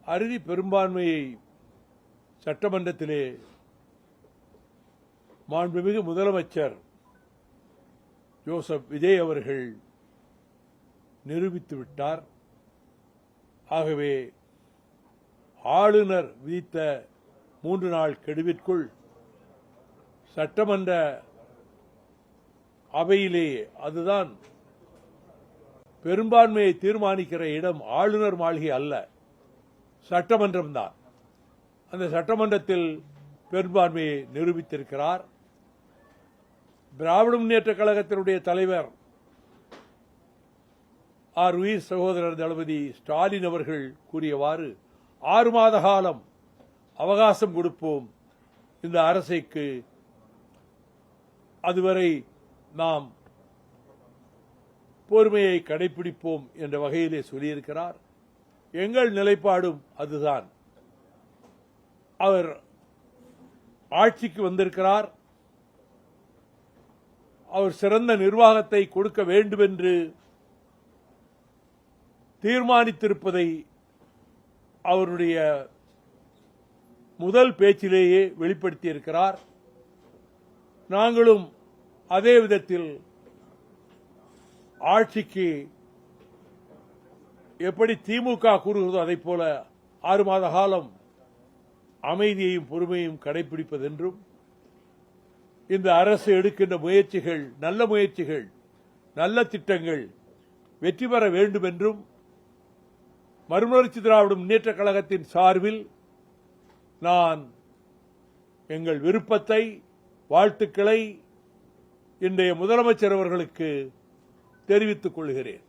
அறுதி பெரும்பான்மையை சட்டமன்றத்திலே மாண்புமிகு முதலமைச்சர் ஜோசப் விஜய் அவர்கள் நிரூபித்து விட்டார். ஆகவே ஆளுநர் விதித்த 3 நாள் கெடுவிற்குள் சட்டமன்ற அவையிலேயே, அதுதான் பெரும்பான்மையை தீர்மானிக்கிற இடம் ஆளுநர் மாளிகை அல்ல, சட்டமன்றம்தான். அந்த சட்டமன்றத்தில் பெரும்பான்மையை நிரூபித்திருக்கிறார். திராவிட முன்னேற்ற கழகத்தினுடைய தலைவர் உயிர் சகோதரர் தளபதி ஸ்டாலின் அவர்கள் கூறியவாறு 6 மாத காலம் அவகாசம் கொடுப்போம் இந்த அரசுக்கு, அதுவரை நாம் பொறுமையை கடைபிடிப்போம் என்ற வகையிலே சொல்லியிருக்கிறார். எங்கள் நிலைப்பாடும் அதுதான். அவர் ஆட்சிக்கு வந்திருக்கிறார். அவர் சிறந்த நிர்வாகத்தை கொடுக்க வேண்டும் என்று தீர்மானித்திருப்பதை அவருடைய முதல் பேச்சிலேயே வெளிப்படுத்தியிருக்கிறார். நாங்களும் அதே விதத்தில் ஆட்சிக்கு எப்படி திமுக கூறுகிறதோ அதை போல 6 மாத காலம் அமைதியையும் பொறுமையும் கடைபிடிப்பதென்றும், இந்த அரசு எடுக்கின்ற முயற்சிகள் நல்ல முயற்சிகள், நல்ல திட்டங்கள் வெற்றி பெற வேண்டும் என்றும் மறுமலர்ச்சி திராவிட முன்னேற்ற கழகத்தின் சார்பில் நான் எங்கள் விருப்பத்தை, வாழ்த்துக்களை இன்றைய முதலமைச்சர் அவர்களுக்கு தெரிவித்துக் கொள்கிறேன்.